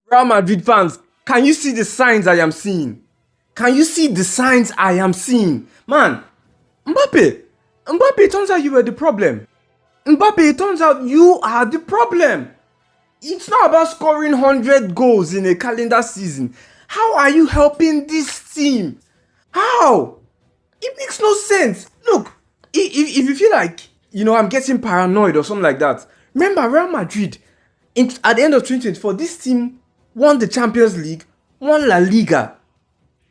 Real Madrid fans, can you see the signs I am seeing? Can you see the signs I am seeing? Man, Mbappe, Mbappe, it turns out you were the problem. Mbappe, it turns out you are the problem. It's not about scoring 100 goals in a calendar season. How are you helping this team? How? It makes no sense. Look, if you feel like, I'm getting paranoid or something like that, remember Real Madrid, at the end of 2024, this team won the Champions League, won La Liga,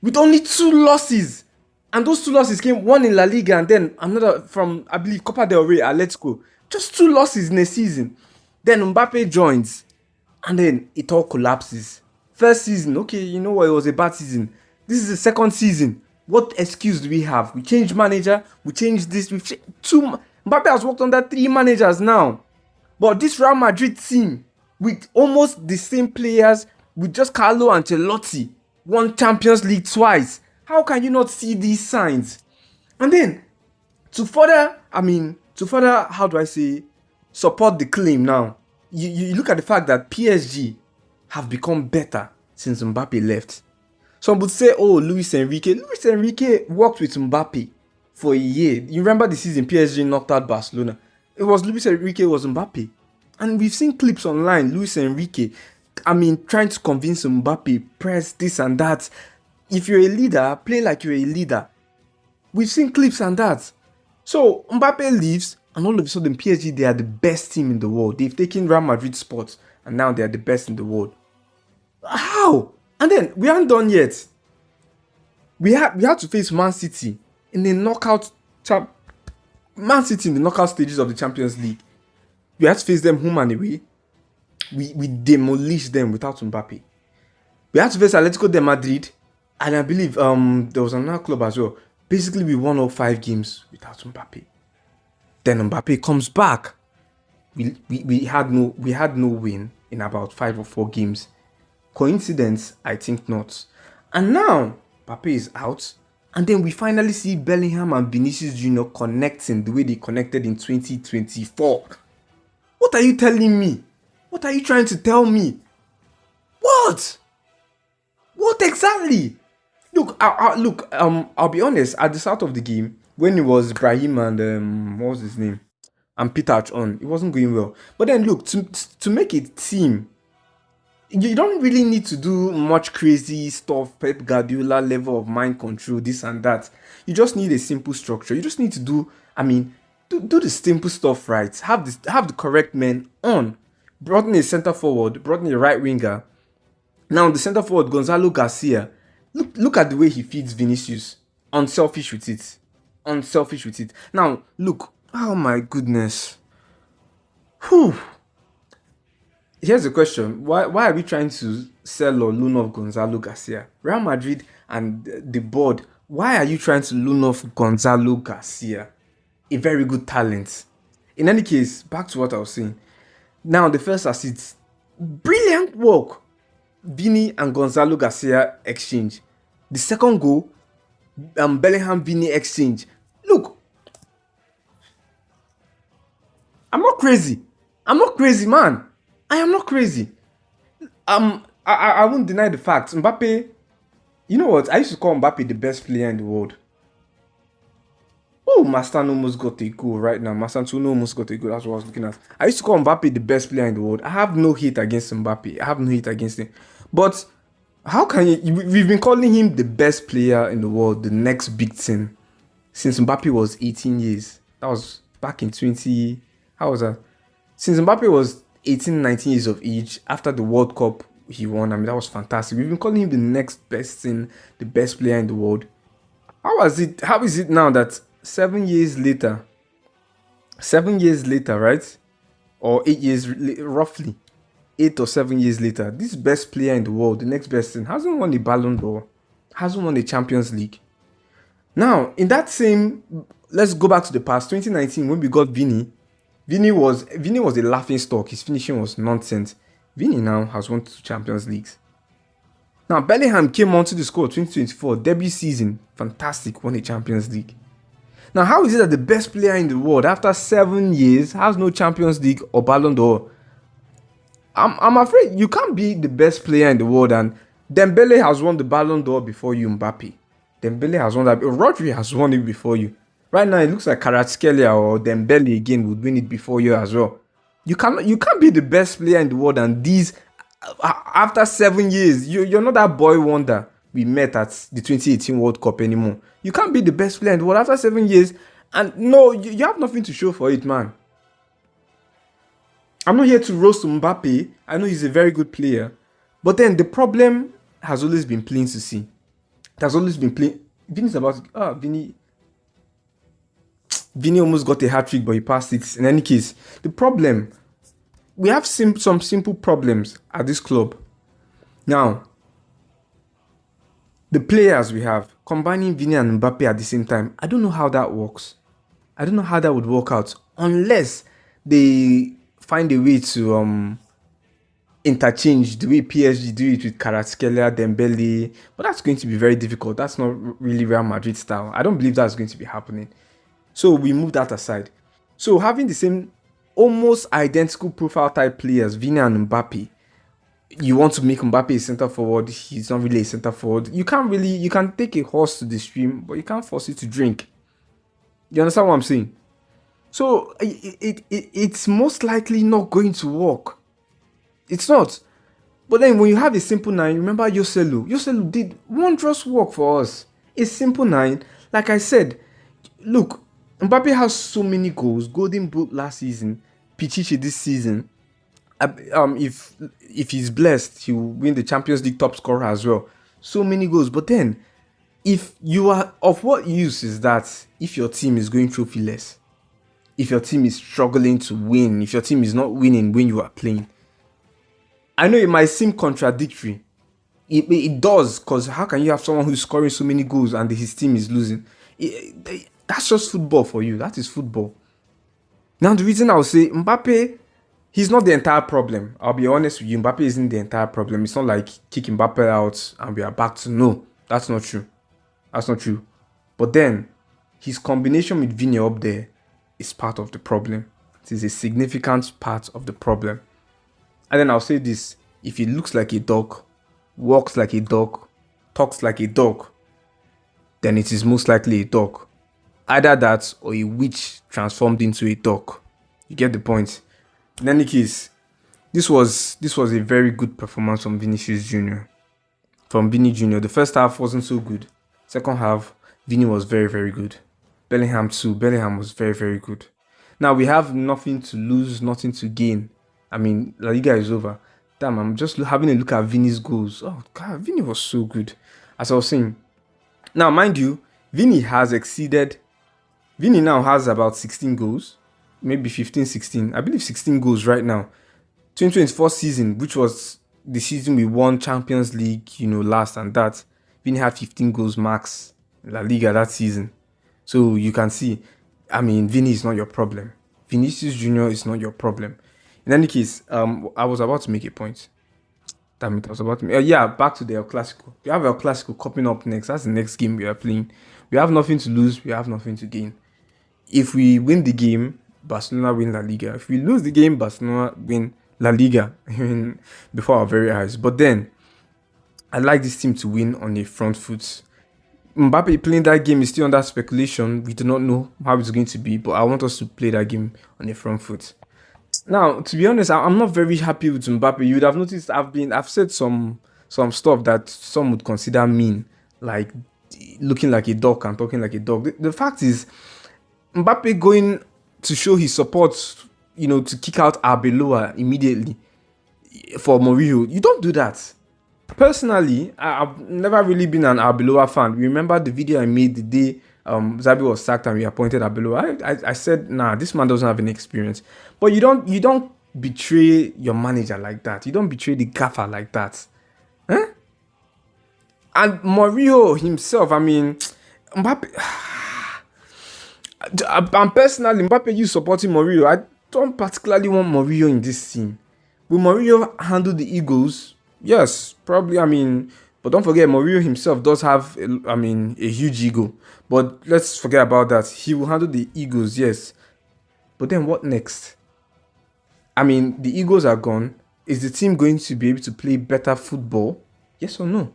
with only 2 losses. And those 2 losses came, one in La Liga and then another from, I believe, Copa del Rey, Atletico. Just 2 losses in a season. Then Mbappe joins, and then it all collapses. First season, okay, you know what, it was a bad season. This is the second season. What excuse do we have? We changed manager, we changed this, we've changed Mbappe has worked under 3 managers now. But this Real Madrid team, with almost the same players, with just Carlo Ancelotti, won Champions League twice. How can you not see these signs? And then, to further, how do I say, support the claim now, you look at the fact that PSG have become better since Mbappe left. Some would say, oh, Luis Enrique worked with Mbappe for a year. You remember the season PSG knocked out Barcelona? It was Luis Enrique, it was Mbappe. And we've seen clips online, Luis Enrique, trying to convince Mbappe, press this and that. If you're a leader, play like you're a leader. We've seen clips and that. So Mbappe leaves, and all of a sudden PSG, they are the best team in the world. They've taken Real Madrid spots, and now they are the best in the world. How? And then we aren't done yet. We had to face Man City in the knockout stages of the Champions League. We had to face them home and away. We demolished them without Mbappe. We had to face Atletico de Madrid, and I believe there was another club as well. Basically, we won all 5 games without Mbappe. Then Mbappe comes back. We had no win in about 5 or 4 games. Coincidence? I think not. And now Mbappe is out, and then we finally see Bellingham and Vinicius Jr. connecting the way they connected in 2024. What are you telling me? What are you trying to tell me? What? What exactly? Look, I'll be honest. At the start of the game, when it was Brahim and what was his name, and Peter on, it wasn't going well. But then look, to make a team, you don't really need to do much crazy stuff, Pep Guardiola level of mind control, this and that. You just need a simple structure. You just need to do the simple stuff right. Have the correct men on. Brought in a center forward, brought in a right winger. Now the center forward, Gonzalo Garcia. Look at the way he feeds Vinicius. Unselfish with it. Now look, oh my goodness. Whew. Here's the question. Why are we trying to sell or loan off Gonzalo Garcia? Real Madrid and the board, why are you trying to loan off Gonzalo Garcia? A very good talent. In any case, back to what I was saying. Now, the first assist, brilliant work. Vini and Gonzalo Garcia exchange. The second goal, Bellingham Vini exchange. Look, I'm not crazy, man. I am not crazy. I won't deny the fact. Mbappe, you know what? I used to call Mbappe the best player in the world. Oh, Mastan almost got a goal right now. Mastan almost got a goal. That's what I was looking at. I used to call Mbappe the best player in the world. I have no hate against Mbappe. I have no hate against him. But how can you... We've been calling him the best player in the world, the next big thing, since Mbappe was 18 years. That was back in 20... How was that? Since Mbappe was 18, 19 years of age, after the World Cup he won, that was fantastic. We've been calling him the next best thing, the best player in the world. How is it now that 7 years later, right? Or 8 years, roughly 8 or 7 years later, this best player in the world, the next best thing, hasn't won the Ballon d'Or, hasn't won the Champions League. Now, in that same, let's go back to the past, 2019, when we got Vini. Vini was a laughing stock. His finishing was nonsense. Vini now has won 2 Champions Leagues. Now, Bellingham came onto the squad 2024, debut season, fantastic, won a Champions League. Now, how is it that the best player in the world, after 7 years, has no Champions League or Ballon d'Or? I'm afraid you can't be the best player in the world, and Dembele has won the Ballon d'Or before you, Mbappe. Dembele has won that. Rodri has won it before you. Right now, it looks like Kvaratskhelia or Dembele again would win it before you as well. You can't be the best player in the world, and these after 7 years, you're not that boy wonder we met at the 2018 World Cup anymore. You can't be the best player in the world after 7 years, and no, you have nothing to show for it, man. I'm not here to roast Mbappe. I know he's a very good player. But then the problem has always been plain to see. It has always been plain. Vinny's about Vinny almost got a hat-trick, but he passed it. In any case, the problem, we have some simple problems at this club. Now, the players we have, combining Vinny and Mbappe at the same time, I don't know how that works. I don't know how that would work out unless they find a way to interchange the way PSG do it with Kvaratskhelia, Dembele, but that's going to be very difficult. That's not really Real Madrid style. I don't believe that's going to be happening. So we move that aside. So having the same almost identical profile type players, Vini and Mbappe, you want to make Mbappe a center forward, he's not really a center forward. You can take a horse to the stream, but you can't force it to drink. You understand what I'm saying? So it's most likely not going to work. It's not. But then when you have a simple nine, remember Joselu. Joselu did wondrous work for us. A simple nine, like I said, look, Mbappe has so many goals. Golden Boot last season, Pichichi this season. If he's blessed, he will win the Champions League top scorer as well. So many goals. But then, if you are of what use is that if your team is going trophyless, if your team is struggling to win, if your team is not winning when you are playing? I know it might seem contradictory. It does, because how can you have someone who's scoring so many goals and his team is losing? That's just football for you. That is football. Now, the reason I'll say Mbappe, he's not the entire problem. I'll be honest with you, Mbappe isn't the entire problem. It's not like kick Mbappe out and we are back to no. That's not true. That's not true. But then, his combination with Vini up there is part of the problem. It is a significant part of the problem. And then I'll say this, if he looks like a dog, walks like a dog, talks like a dog, then it is most likely a dog. Either that or a witch transformed into a dog. You get the point. In any case, this was a very good performance from Vinicius Jr. From Vini Jr. The first half wasn't so good. Second half, Vini was very, very good. Bellingham too. Bellingham was very, very good. Now we have nothing to lose, nothing to gain. I mean, La Liga is over. Damn, I'm just having a look at Vini's goals. Oh God, Vini was so good. As I was saying. Now, mind you, Vini now has about 16 goals. Maybe 15, 16. I believe 16 goals right now. 2024 season, which was the season we won Champions League, last and that. Vini had 15 goals max in La Liga that season. So you can see, I mean, Vini is not your problem. Vinicius Jr. is not your problem. In any case, I was about to make a point. Damn it, I was about to back to the El Clasico. We have El Clasico coming up next. That's the next game we are playing. We have nothing to lose. We have nothing to gain. If we win the game, Barcelona win La Liga. If we lose the game, Barcelona win La Liga. Before our very eyes. But then, I'd like this team to win on a front foot. Mbappe playing that game is still under speculation. We do not know how it's going to be, but I want us to play that game on a front foot. Now, to be honest, I'm not very happy with Mbappe. You would have noticed I've said some stuff that some would consider mean, like looking like a dog and talking like a dog. The fact is, Mbappe going to show his support, to kick out Arbeloa immediately for Mourinho. You don't do that. Personally, I've never really been an Arbeloa fan. Remember the video I made the day Zabi was sacked and we appointed Arbeloa? I said, nah, this man doesn't have any experience. But you don't betray your manager like that. You don't betray the gaffer like that. Huh? And Mourinho himself, I mean, Mbappe... I'm personally, Mbappe, you supporting Mourinho. I don't particularly want Mourinho in this team. Will Mourinho handle the egos? Yes, probably. I mean, but don't forget, Mourinho himself does have, a huge ego. But let's forget about that. He will handle the egos, yes. But then what next? I mean, the egos are gone. Is the team going to be able to play better football? Yes or no?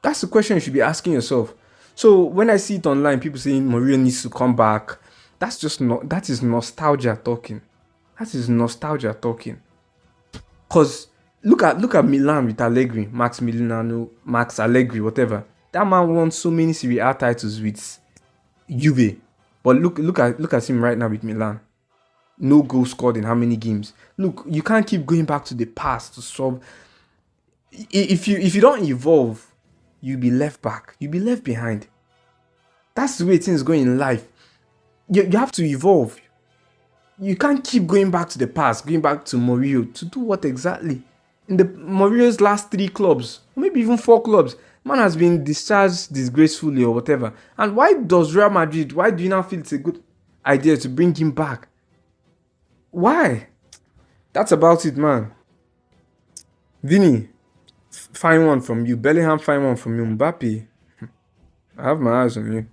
That's the question you should be asking yourself. So when I see it online, people saying Mourinho needs to come back, that's just not, that is nostalgia talking. That is nostalgia talking. Cause look at Milan with Allegri, Max Milano, Max Allegri, whatever. That man won so many Serie A titles with Juve. But look at him right now with Milan. No goal scored in how many games? Look, you can't keep going back to the past to solve. If you don't evolve, you'll be left back. You'll be left behind. That's the way things go in life. You have to evolve. You can't keep going back to the past, going back to Mourinho to do what exactly? In the Mourinho's last 3 clubs, or maybe even 4 clubs, man has been discharged disgracefully or whatever. And why does Real Madrid? Why do you now feel it's a good idea to bring him back? Why? That's about it, man. Vinny, fine one from you. Bellingham, fine one from you. Mbappe, I have my eyes on you.